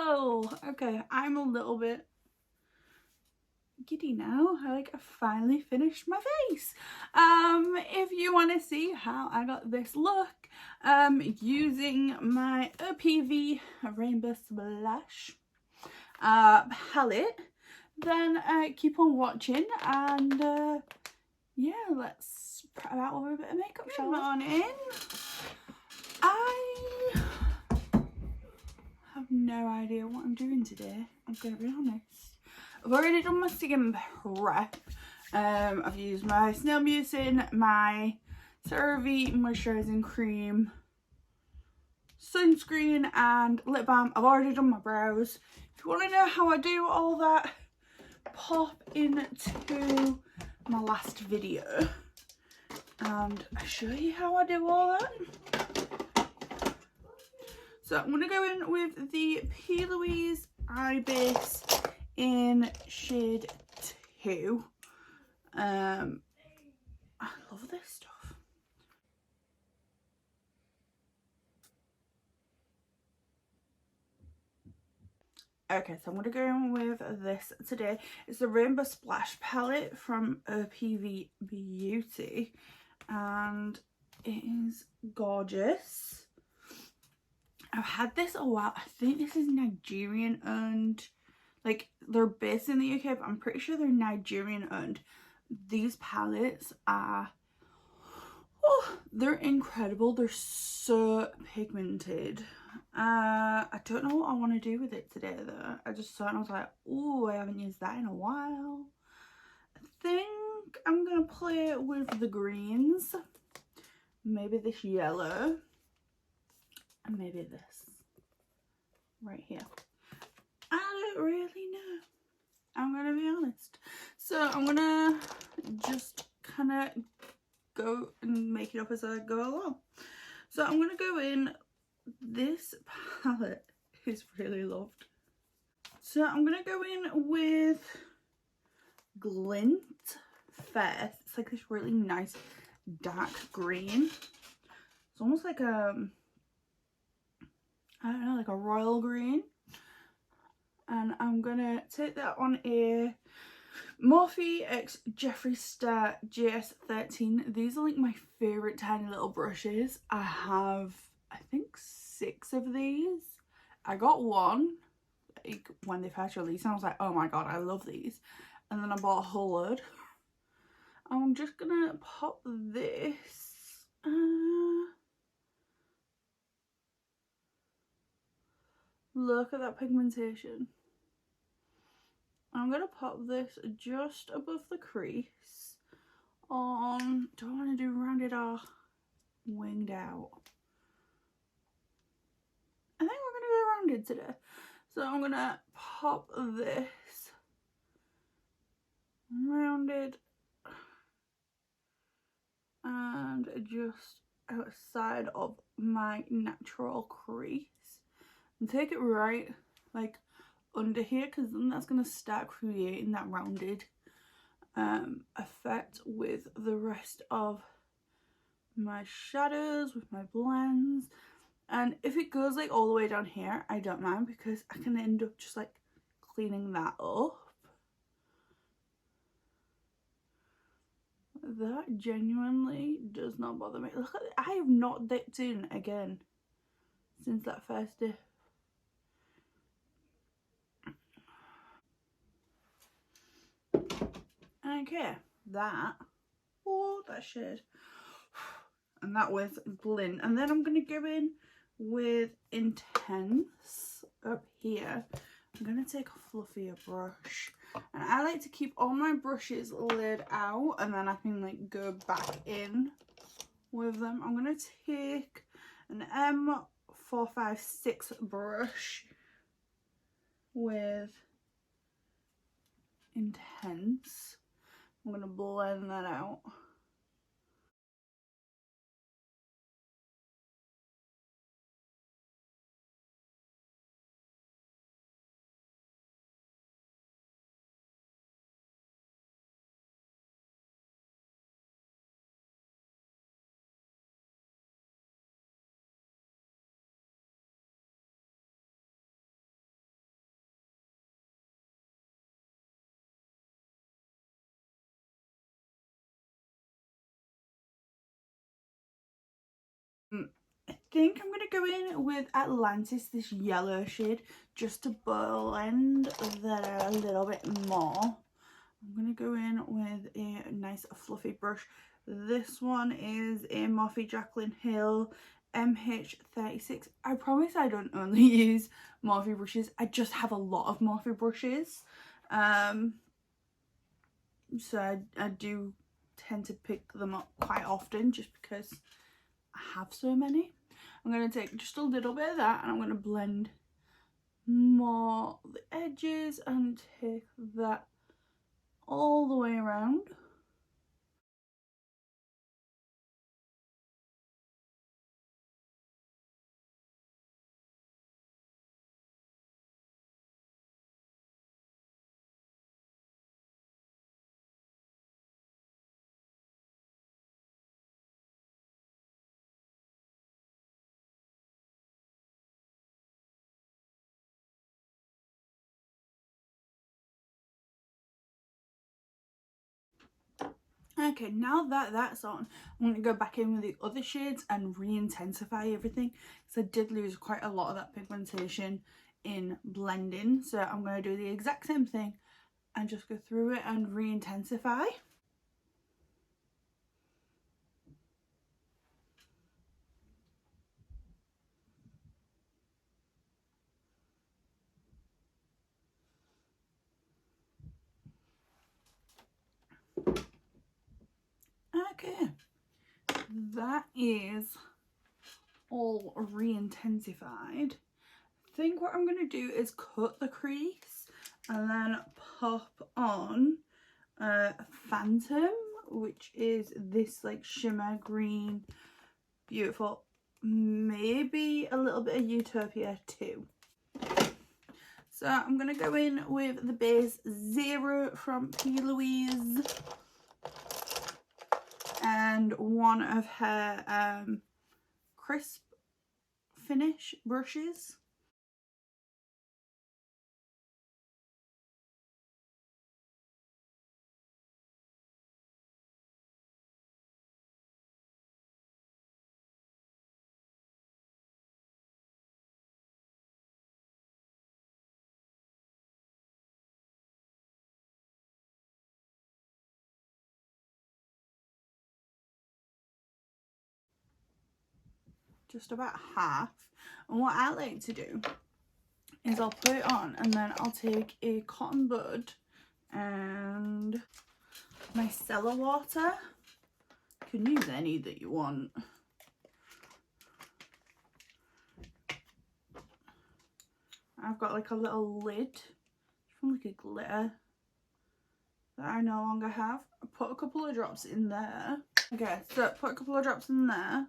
Whoa! Okay, I'm a little bit giddy now. I finally finished my face. If you want to see how I got this look using my OPV Rainbow Splash palette, then keep on watching, and yeah, let's put out with a bit of makeup. Good morning. I have no idea what I'm doing today, I'm gonna be honest. I've already done my skin prep. I've used my snail mucin, my ceraVe moisturising cream, sunscreen and lip balm. I've already done my brows. If you want to know how I do all that, pop into my last video and I show you how I do all that. So I'm going to go in with the Plouise eye base in shade 2. I love this stuff. Okay, so I'm going to go in with this today. It's the Rainbow Splash palette from OPV Beauty, and it is gorgeous. I've had this a while. I think this is Nigerian owned. Like, they're based in the UK, but I'm pretty sure they're Nigerian owned. These palettes are, oh, they're incredible. They're so pigmented. I don't know what I want to do with it today though. I just saw it and I was like, oh, I haven't used that in a while. I think I'm gonna play with the greens, maybe this yellow, and maybe this right here. I don't really know, I'm gonna be honest. So I'm gonna just kind of go and make it up as I go along. So I'm gonna go in. This palette is really loved. So I'm gonna go in with Glint first. It's like this really nice dark green. It's almost like I don't know, like a royal green. And I'm gonna take that on a Morphe X Jeffree Star JS13. These are like my favorite tiny little brushes. I have, I think, 6 of these. I got one like when they first released and I was like, oh my god, I love these. And then I bought a whole load. I'm just gonna pop this. Look at that pigmentation. I'm gonna pop this just above the crease on, do I want to do rounded or winged out? I think we're gonna go rounded today. So I'm gonna pop this rounded and just outside of my natural crease and take it right like under here, because then that's going to start creating that rounded effect with the rest of my shadows, with my blends. And if it goes like all the way down here, I don't mind, because I can end up just like cleaning that up. That genuinely does not bother me. Look at it. I have not dipped in again since that first dip. Okay, that, oh, that shade, and that with Glint. And then I'm going to go in with Intense up here. I'm going to take a fluffier brush, and I like to keep all my brushes laid out and then I can like go back in with them. I'm going to take an M456 brush with Intense. I'm going to blend that out. I think I'm going to go in with Atlantis, this yellow shade, just to blend that out a little bit more. I'm going to go in with a nice fluffy brush. This one is a Morphe Jaclyn Hill MH36. I promise I don't only use Morphe brushes. I just have a lot of Morphe brushes. So I do tend to pick them up quite often just because I have so many. I'm going to take just a little bit of that and I'm going to blend more the edges and take that all the way around. Okay, now that that's on, I'm going to go back in with the other shades and re-intensify everything. So I did lose quite a lot of that pigmentation in blending. So I'm going to do the exact same thing and just go through it and re-intensify. Okay, that is all re-intensified. I think what I'm going to do is cut the crease and then pop on Phantom, which is this like shimmer green, beautiful, maybe a little bit of Utopia too. So I'm going to go in with the base 0 from Plouise and one of her crisp finish brushes. Just about half. And what I like to do is I'll put it on and then I'll take a cotton bud and micellar water. You can use any that you want. I've got like a little lid from like a glitter that I no longer have. I put a couple of drops in there. Okay, so put a couple of drops in there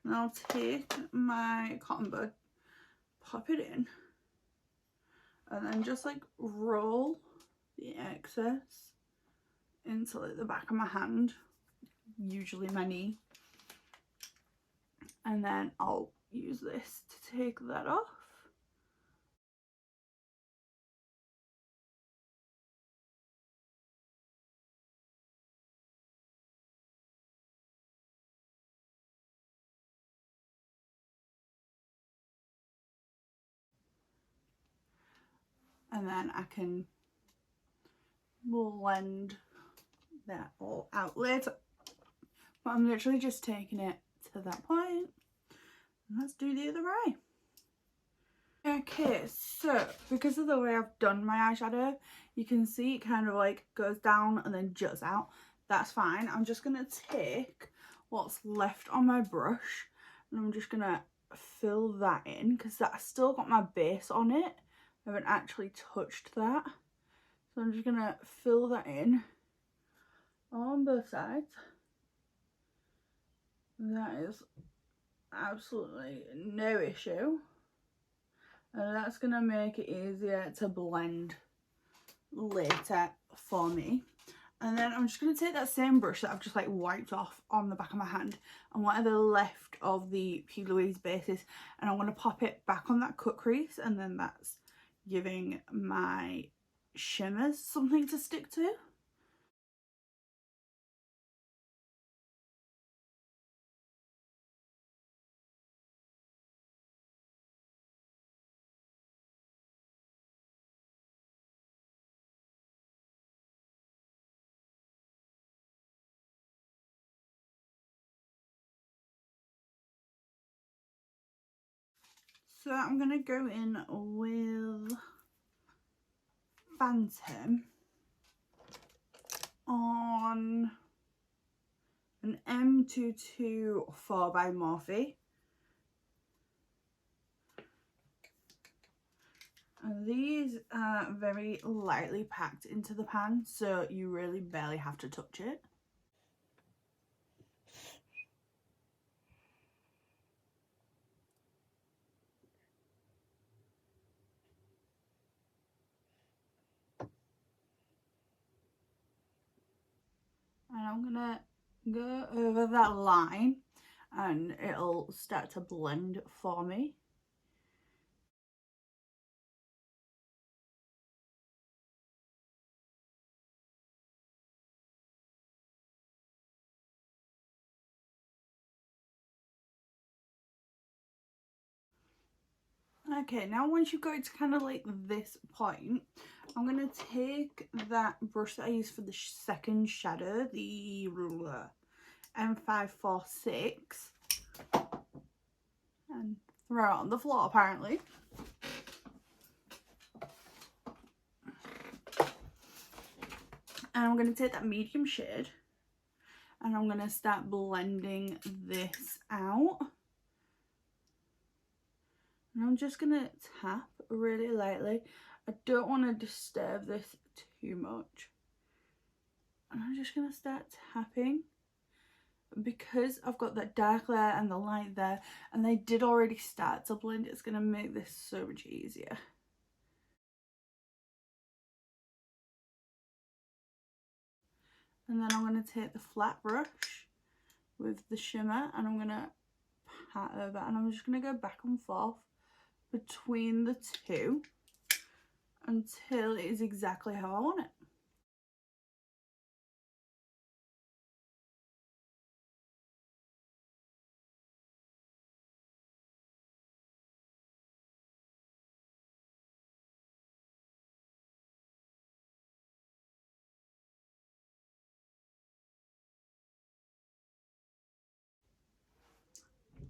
and I'll take my cotton bud, pop it in, and then just like roll the excess into like the back of my hand, usually my knee, and then I'll use this to take that off. And then I can blend that all out later. But I'm literally just taking it to that point. And let's do the other eye. Okay, so because of the way I've done my eyeshadow, you can see it kind of like goes down and then juts out. That's fine. I'm just going to take what's left on my brush and I'm just going to fill that in because that's still got my base on it. I haven't actually touched that. So I'm just going to fill that in on both sides. That is absolutely no issue. And that's going to make it easier to blend later for me. And then I'm just going to take that same brush that I've just like wiped off on the back of my hand and whatever left of the Plouise bases, and I'm going to pop it back on that cut crease, and then that's giving my shimmers something to stick to. So I'm going to go in with Phantom on an M224 by Morphe. And these are very lightly packed into the pan, so you really barely have to touch it. And I'm gonna go over that line and it'll start to blend for me. Okay, now once you've got to kind of like this point, I'm going to take that brush that I used for the second shadow, the M546, and throw it on the floor apparently. And I'm going to take that medium shade and I'm going to start blending this out. And I'm just going to tap really lightly. I don't want to disturb this too much. And I'm just going to start tapping. Because I've got that dark layer and the light there, and they did already start to blend, it's going to make this so much easier. And then I'm going to take the flat brush with the shimmer and I'm going to pat over, and I'm just going to go back and forth between the two until it is exactly how I want it.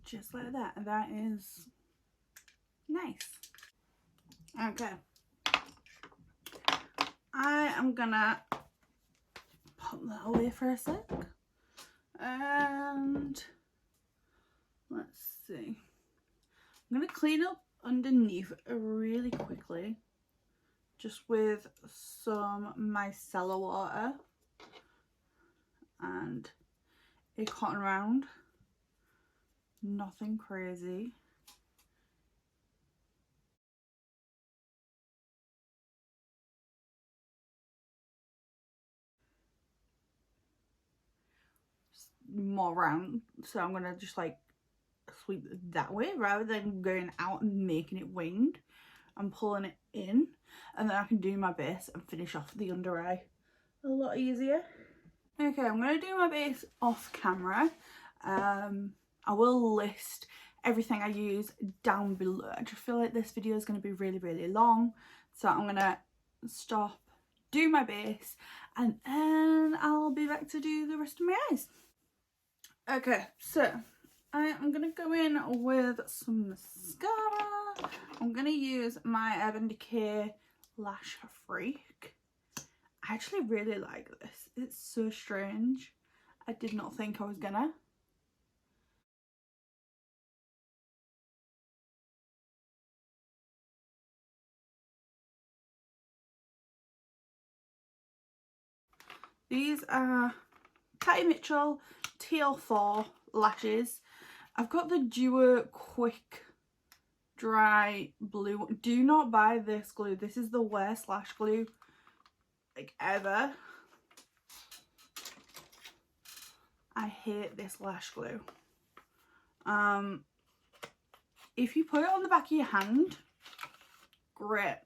Just like that, and that is nice. Okay, I am gonna put that away for a sec, and let's see, I'm gonna clean up underneath really quickly just with some micellar water and a cotton round. Nothing crazy. Just more round, so I'm gonna just like sweep it that way rather than going out and making it winged. I'm pulling it in, and then I can do my base and finish off the under eye a lot easier. Okay, I'm going to do my base off camera. I will list everything I use down below. I just feel like this video is going to be really long, so I'm going to stop, do my base, and then I'll be back to do the rest of my eyes. Okay, so I am going to go in with some mascara. I'm going to use my Urban Decay Lash Freak. I actually really like this. It's so strange. I did not think I was gonna. These are Tatti Mitchell TL4 lashes. I've got the Duo Quick Dry Blue. Do not buy this glue. This is the worst lash glue like ever. I hate this lash glue. If you put it on the back of your hand, great.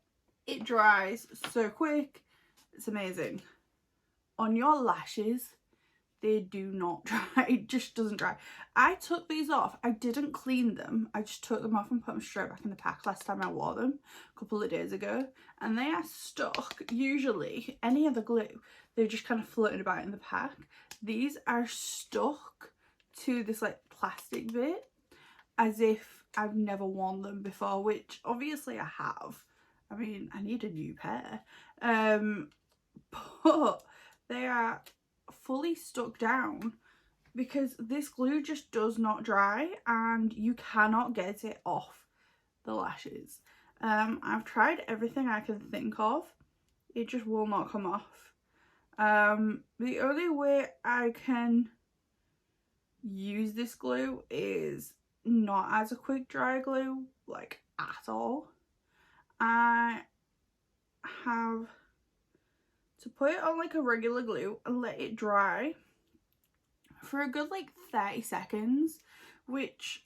It dries so quick. It's amazing. On your lashes, they do not dry. It just doesn't dry. I took these off. I didn't clean them. I just took them off and put them straight back in the pack last time I wore them a couple of days ago, and they are stuck. Usually any other glue, they're just kind of floating about in the pack. These are stuck to this like plastic bit as if I've never worn them before, which obviously I have. I mean, I need a new pair. But they are fully stuck down because this glue just does not dry and you cannot get it off the lashes. I've tried everything I can think of. It just will not come off. The only way I can use this glue is not as a quick dry glue, like at all. I have to put it on like a regular glue and let it dry for a good like 30 seconds, which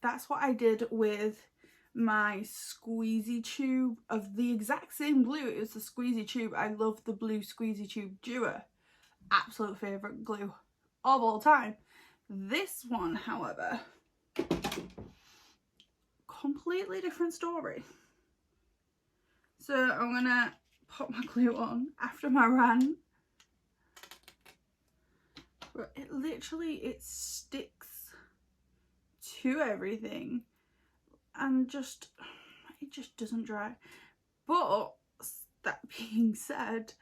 that's what I did with my squeezy tube of the exact same glue. It was the squeezy tube. I love the blue squeezy tube Juvias. Absolute favourite glue of all time. This one, however, completely different story. So I'm gonna put my glue on after my rant. But it literally, it sticks to everything and it just doesn't dry. But that being said,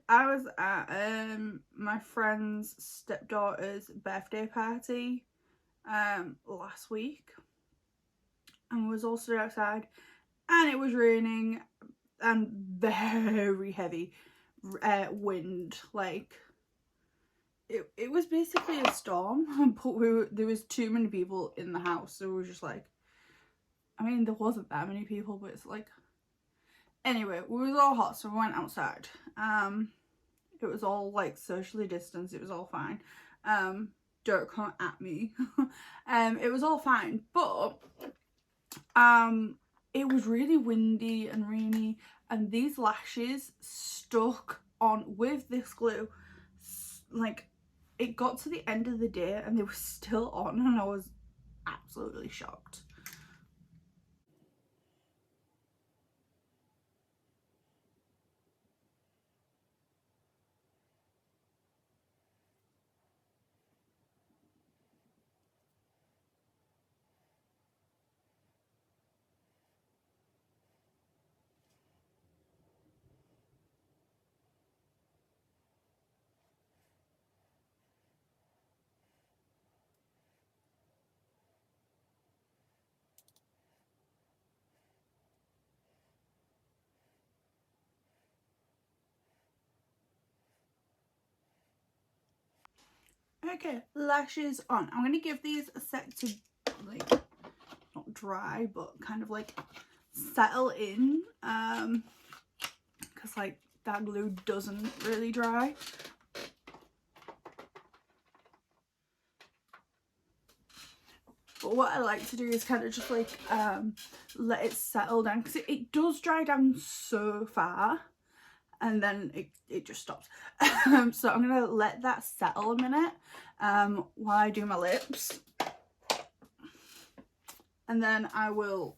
I was at my friend's stepdaughter's birthday party last week and was all stood outside, and it was raining and very heavy wind. Like it was basically a storm, but there was too many people in the house, so we were just like, I mean, there wasn't that many people, but it's like, anyway, we was all hot, so we went outside. It was all like socially distanced, it was all fine. Don't come at me. It was all fine, but it was really windy and rainy, and these lashes stuck on with this glue. Like, it got to the end of the day and they were still on, and I was absolutely shocked. Okay, lashes on. I'm gonna give these a sec to, like, not dry, but kind of like settle in, because like that glue doesn't really dry. But what I like to do is kind of just like let it settle down, because it does dry down so far and then it just stops. So I'm gonna let that settle a minute while I do my lips, and then I will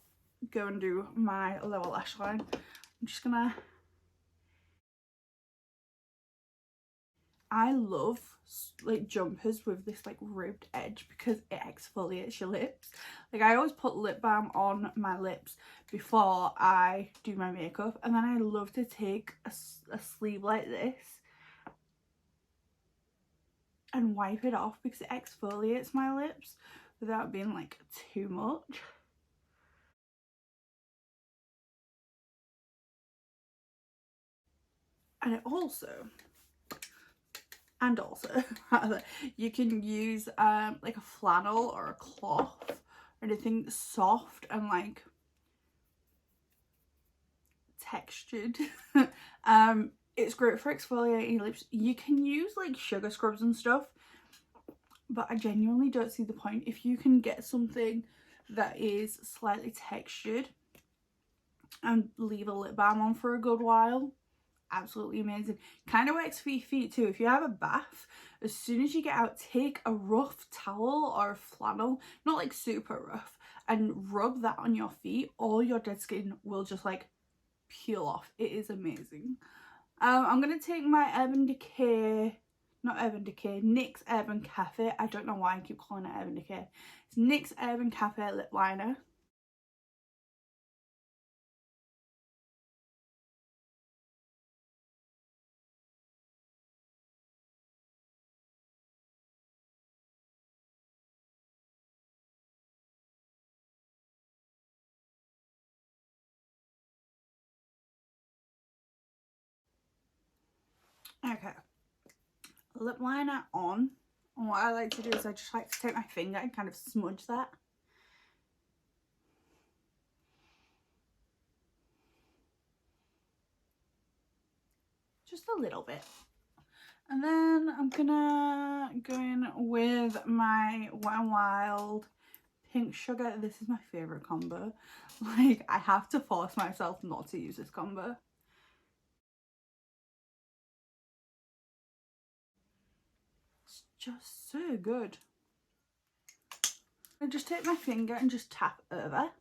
go and do my lower lash line. I'm just gonna, I love like jumpers with this like ribbed edge because it exfoliates your lips. Like, I always put lip balm on my lips before I do my makeup, and then I love to take a sleeve like this and wipe it off because it exfoliates my lips without being like too much. And rather, you can use like a flannel or a cloth or anything soft and like textured. It's great for exfoliating your lips. You can use like sugar scrubs and stuff, but I genuinely don't see the point. If you can get something that is slightly textured and leave a lip balm on for a good while, absolutely amazing. Kind of works for your feet too. If you have a bath, as soon as you get out, take a rough towel or a flannel, not like super rough, and rub that on your feet. All your dead skin will just like peel off. It is amazing. I'm gonna take my Urban Decay, not Urban Decay, NYX Urban Cafe. I don't know why I keep calling it Urban Decay. It's NYX Urban Cafe lip liner. Okay, lip liner on. And what I like to do is I just like to take my finger and kind of smudge that. Just a little bit. And then I'm gonna go in with my Wet n Wild Pink Sugar. This is my favourite combo. Like, I have to force myself not to use this combo. It's just so good. I just take my finger and just tap over.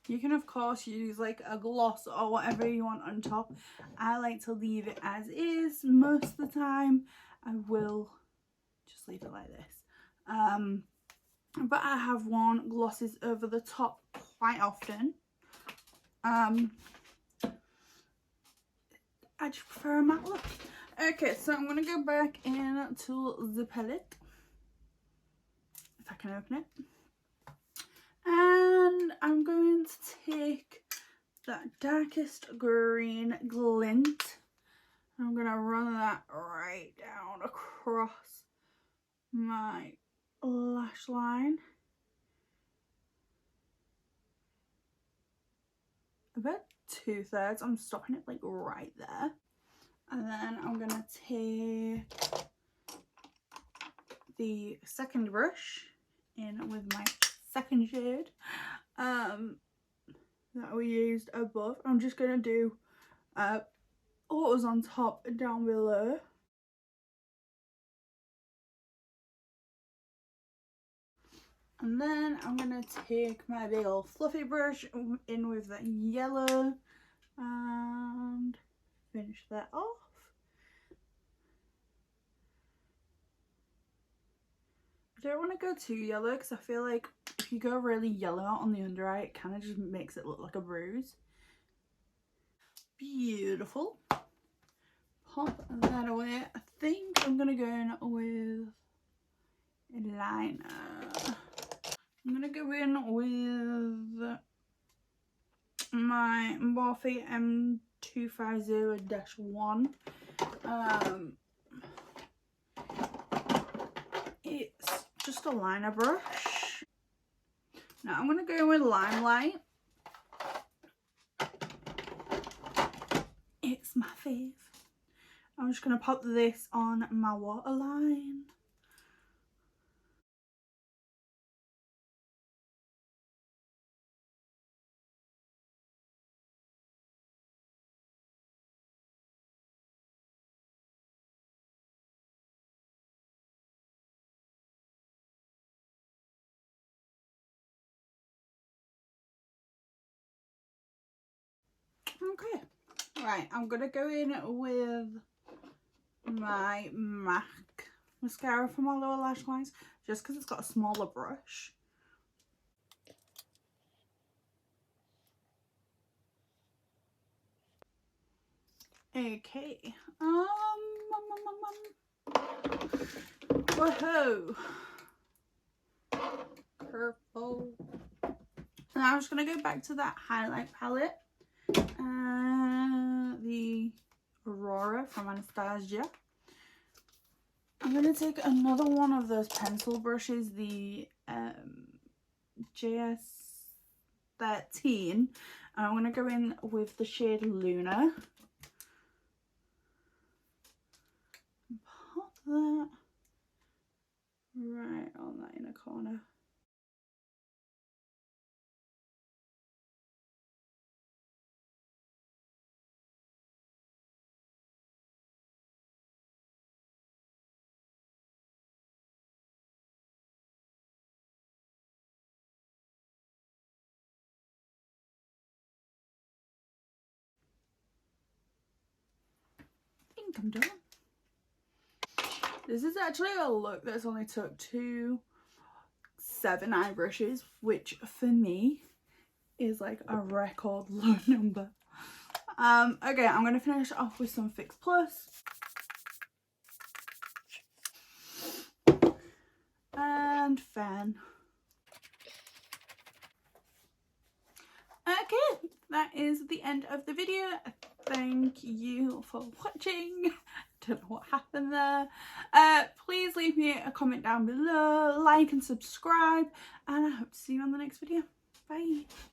You can of course use like a gloss or whatever you want on top. I like to leave it as is most of the time. I will just leave it like this. But I have worn glosses over the top quite often. I just prefer a matte look. Okay, so I'm going to go back into the palette, if I can open it. And I'm going to take that darkest green glint. I'm going to run that right down across my lash line. About 2/3. I'm stopping it like right there. And then I'm going to take the second brush in with my second shade that we used above. I'm just going to do what was on top down below. And then I'm going to take my big old fluffy brush in with that yellow and finish that off. I don't want to go too yellow because I feel like if you go really yellow on the under eye, it kind of just makes it look like a bruise. Beautiful. Pop that away. I think I'm going to go in with a liner. I'm going to go in with my Morphe M250-1. It's just a liner brush. Now I'm going to go with Limelight. It's my fave. I'm just going to pop this on my waterline. Okay, right, I'm going to go in with my MAC mascara for my lower lash lines, just because it's got a smaller brush. Okay, whoa, purple. Now I'm just going to go back to that highlight palette, the Aurora from Anastasia. I'm going to take another one of those pencil brushes, the JS13, and I'm going to go in with the shade Luna. Pop that right on that inner corner. think I'm done. This is actually a look that's only took 7 eye brushes, which for me is like a record low number. Okay, I'm going to finish off with some Fix Plus. And Fan. Okay, that is the end of the video. Thank you for watching. Don't know what happened there. Please leave me a comment down below, like and subscribe, and I hope to see you on the next video. Bye.